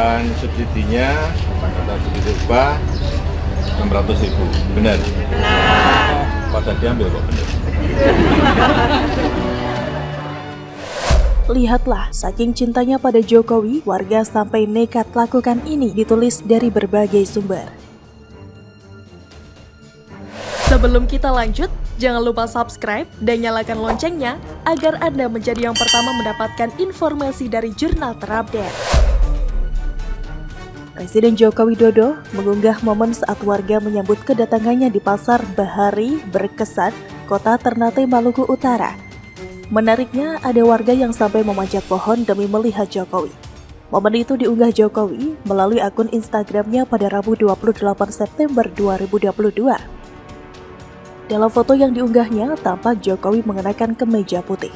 dan subsidinya kata subsidi upah 600.000. Benar? Pada diambil kok benar. Lihatlah, saking cintanya pada Jokowi, warga sampai nekat lakukan ini, ditulis dari berbagai sumber. Sebelum kita lanjut, jangan lupa subscribe dan nyalakan loncengnya agar Anda menjadi yang pertama mendapatkan informasi dari jurnal terupdate. Presiden Joko Widodo mengunggah momen saat warga menyambut kedatangannya di Pasar Bahari Berkesan, Kota Ternate, Maluku Utara. Menariknya, ada warga yang sampai memanjat pohon demi melihat Jokowi. Momen itu diunggah Jokowi melalui akun Instagramnya pada Rabu 28 September 2022. Dalam foto yang diunggahnya, tampak Jokowi mengenakan kemeja putih.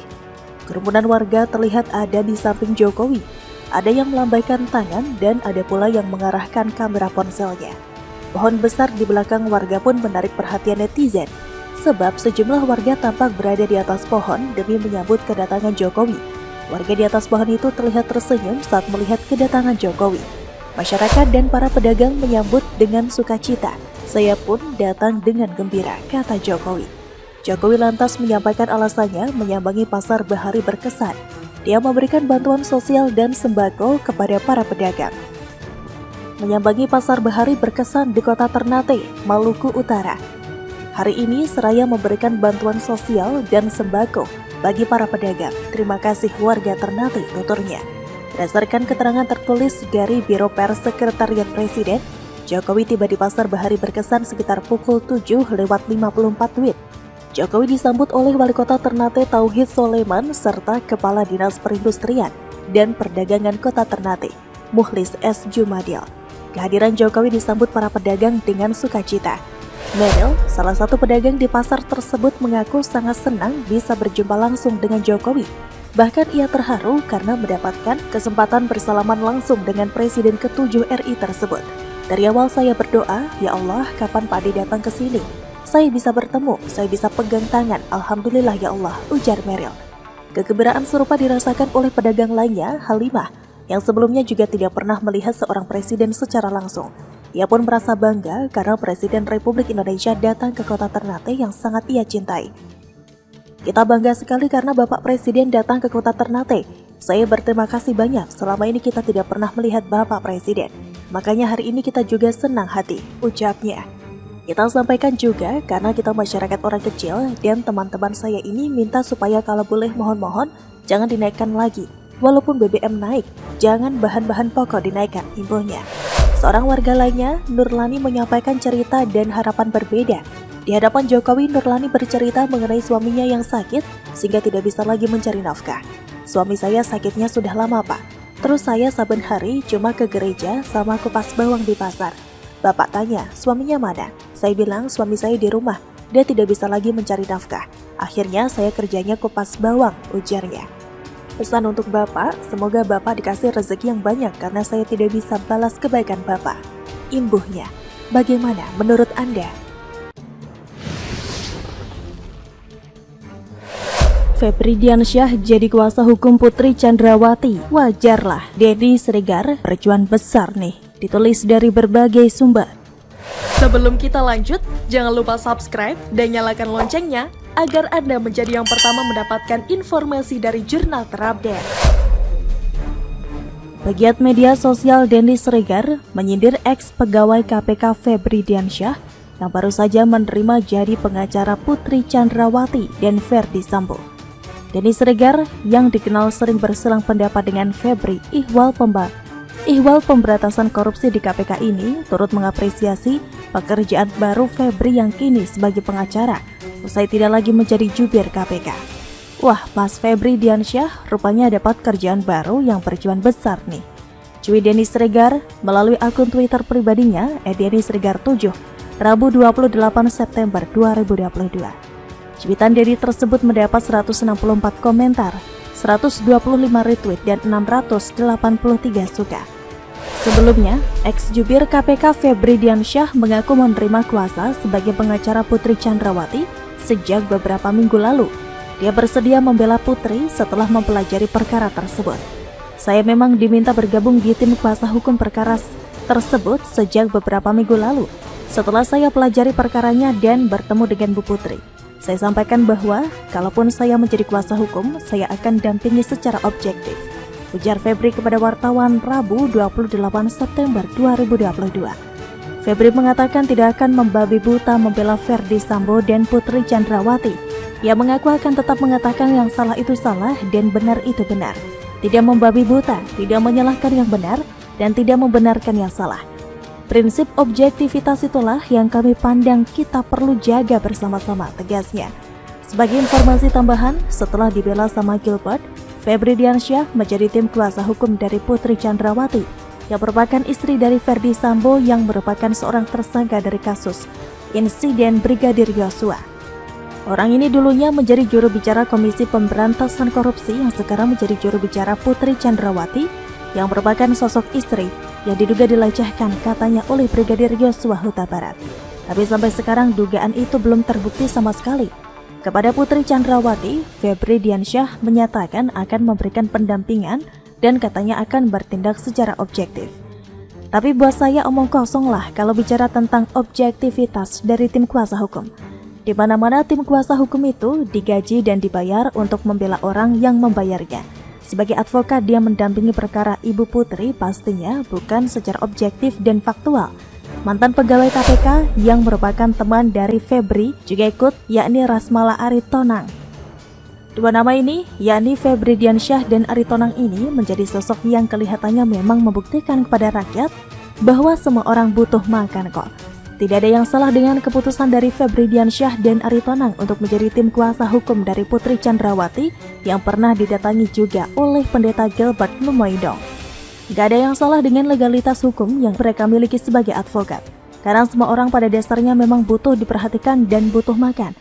Kerumunan warga terlihat ada di samping Jokowi. Ada yang melambaikan tangan dan ada pula yang mengarahkan kamera ponselnya. Pohon besar di belakang warga pun menarik perhatian netizen, sebab sejumlah warga tampak berada di atas pohon demi menyambut kedatangan Jokowi. Warga di atas pohon itu terlihat tersenyum saat melihat kedatangan Jokowi. Masyarakat dan para pedagang menyambut dengan sukacita. Saya pun datang dengan gembira, kata Jokowi. Jokowi lantas menyampaikan alasannya menyambangi Pasar Bahari Berkesan. Dia memberikan bantuan sosial dan sembako kepada para pedagang. Menyambangi Pasar Bahari Berkesan di Kota Ternate, Maluku Utara. Hari ini seraya memberikan bantuan sosial dan sembako bagi para pedagang. Terima kasih warga Ternate, tuturnya. Berdasarkan keterangan tertulis dari Biro Pers Sekretariat Presiden, Jokowi tiba di Pasar Bahari Berkesan sekitar pukul 7:54 WIB. Jokowi disambut oleh Wali Kota Ternate Tauhid Soleman serta Kepala Dinas Perindustrian dan Perdagangan Kota Ternate, Mukhlis S. Jumadil. Kehadiran Jokowi disambut para pedagang dengan sukacita. Meril, salah satu pedagang di pasar tersebut, mengaku sangat senang bisa berjumpa langsung dengan Jokowi. Bahkan ia terharu karena mendapatkan kesempatan bersalaman langsung dengan Presiden ke-7 RI tersebut. Dari awal saya berdoa, ya Allah, kapan Pak Ade datang ke sini? Saya bisa bertemu, saya bisa pegang tangan, Alhamdulillah ya Allah, ujar Meril. Kegembiraan serupa dirasakan oleh pedagang lainnya, Halimah, yang sebelumnya juga tidak pernah melihat seorang presiden secara langsung. Ia pun merasa bangga karena Presiden Republik Indonesia datang ke Kota Ternate yang sangat ia cintai. Kita bangga sekali karena Bapak Presiden datang ke Kota Ternate. Saya berterima kasih banyak, selama ini kita tidak pernah melihat Bapak Presiden. Makanya hari ini kita juga senang hati, ucapnya. Kita sampaikan juga karena kita masyarakat orang kecil dan teman-teman saya ini minta supaya kalau boleh mohon-mohon jangan dinaikkan lagi. Walaupun BBM naik, jangan bahan-bahan pokok dinaikkan, imbuhnya. Seorang warga lainnya, Nurlani, menyampaikan cerita dan harapan berbeda. Di hadapan Jokowi, Nurlani bercerita mengenai suaminya yang sakit sehingga tidak bisa lagi mencari nafkah. Suami saya sakitnya sudah lama, Pak. Terus saya saben hari cuma ke gereja sama kupas bawang di pasar. Bapak tanya, suaminya mana? Saya bilang suami saya di rumah, dia tidak bisa lagi mencari nafkah. Akhirnya saya kerjanya kupas bawang, ujarnya. Pesan untuk Bapak, semoga Bapak dikasih rezeki yang banyak karena saya tidak bisa balas kebaikan Bapak, imbuhnya. Bagaimana menurut Anda? Febri Diansyah jadi kuasa hukum Putri Chandrawati. Wajarlah, Denny Sregar perjuangan besar nih, ditulis dari berbagai sumber. Sebelum kita lanjut, jangan lupa subscribe dan nyalakan loncengnya agar Anda menjadi yang pertama mendapatkan informasi dari jurnal terupdate. Pegiat media sosial Denny Sregar menyindir ex-pegawai KPK Febri Diansyah yang baru saja menerima jadi pengacara Putri Chandrawati dan Verdi Sambo. Denny Sregar yang dikenal sering berselang pendapat dengan Febri ihwal pemberantasan korupsi di KPK ini turut mengapresiasi pekerjaan baru Febri yang kini sebagai pengacara usai tidak lagi menjadi jubir KPK. Wah, Mas Febri Diansyah rupanya dapat kerjaan baru yang berjuang besar nih. Cuy Denny Sregar melalui akun Twitter pribadinya @DennySregar7 Rabu 28 September 2022. Cuitan Denny tersebut mendapat 164 komentar, 125 retweet dan 683 suka. Sebelumnya, ex-jubir KPK Febri Diansyah mengaku menerima kuasa sebagai pengacara Putri Chandrawati sejak beberapa minggu lalu. Dia bersedia membela Putri setelah mempelajari perkara tersebut. Saya memang diminta bergabung di tim kuasa hukum perkara tersebut sejak beberapa minggu lalu. Setelah saya pelajari perkaranya dan bertemu dengan Bu Putri, saya sampaikan bahwa kalaupun saya menjadi kuasa hukum, saya akan dampingi secara objektif, ujar Febri kepada wartawan Rabu 28 September 2022. Febri mengatakan tidak akan membabi buta membela Ferdi Sambo dan Putri Chandrawati. Ia mengaku akan tetap mengatakan yang salah itu salah dan benar itu benar. Tidak membabi buta, tidak menyalahkan yang benar, dan tidak membenarkan yang salah. Prinsip objektivitas itulah yang kami pandang kita perlu jaga bersama-sama, tegasnya. Sebagai informasi tambahan, setelah dibela sama Gilbert, Febri Diansyah menjadi tim kuasa hukum dari Putri Chandrawati, yang merupakan istri dari Ferdi Sambo yang merupakan seorang tersangka dari kasus insiden Brigadir Yosua. Orang ini dulunya menjadi juru bicara Komisi Pemberantasan Korupsi yang sekarang menjadi juru bicara Putri Chandrawati yang merupakan sosok istri yang diduga dilecehkan katanya oleh Brigadir Yosua Huta Barat. Tapi sampai sekarang dugaan itu belum terbukti sama sekali. Kepada Putri Chandrawati, Febri Diansyah menyatakan akan memberikan pendampingan dan katanya akan bertindak secara objektif. Tapi buat saya omong kosong lah kalau bicara tentang objektivitas dari tim kuasa hukum. Di mana-mana tim kuasa hukum itu digaji dan dibayar untuk membela orang yang membayarnya. Sebagai advokat dia mendampingi perkara Ibu Putri pastinya bukan secara objektif dan faktual. Mantan pegawai KPK yang merupakan teman dari Febri juga ikut, yakni Rasmala Aritonang. Dua nama ini, yakni Febri Diansyah dan Aritonang ini menjadi sosok yang kelihatannya memang membuktikan kepada rakyat bahwa semua orang butuh makan kok. Tidak ada yang salah dengan keputusan dari Febri Diansyah dan Aritonang untuk menjadi tim kuasa hukum dari Putri Chandrawati yang pernah didatangi juga oleh Pendeta Gilbert Lumoidong. Gak ada yang salah dengan legalitas hukum yang mereka miliki sebagai advokat, karena semua orang pada dasarnya memang butuh diperhatikan dan butuh makan.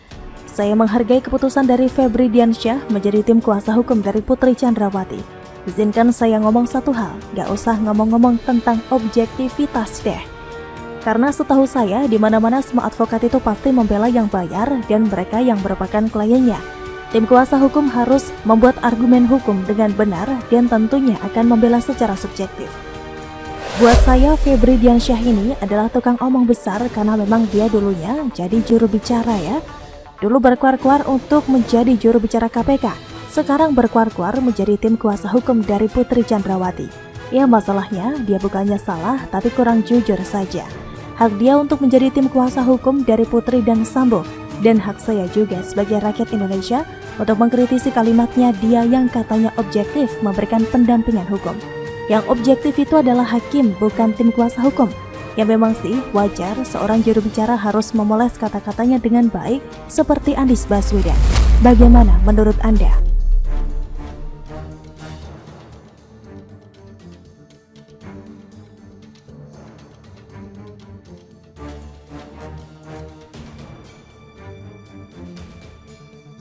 Saya menghargai keputusan dari Febri Diansyah menjadi tim kuasa hukum dari Putri Chandrawati. Izinkan saya ngomong satu hal, gak usah ngomong-ngomong tentang objektivitas deh. Karena setahu saya, di mana-mana semua advokat itu pasti membela yang bayar dan mereka yang merupakan kliennya. Tim kuasa hukum harus membuat argumen hukum dengan benar dan tentunya akan membela secara subjektif. Buat saya, Febri Diansyah ini adalah tukang omong besar karena memang dia dulunya jadi juru bicara ya. Dulu berkuar-kuar untuk menjadi juru bicara KPK, sekarang berkuar-kuar menjadi tim kuasa hukum dari Putri Chandrawati. Ya masalahnya, dia bukannya salah tapi kurang jujur saja. Hak dia untuk menjadi tim kuasa hukum dari Putri dan Sambo, dan hak saya juga sebagai rakyat Indonesia untuk mengkritisi kalimatnya dia yang katanya objektif memberikan pendampingan hukum. Yang objektif itu adalah hakim, bukan tim kuasa hukum. Ya memang sih wajar seorang juru bicara harus memoles kata-katanya dengan baik seperti Anies Baswedan. Bagaimana menurut Anda?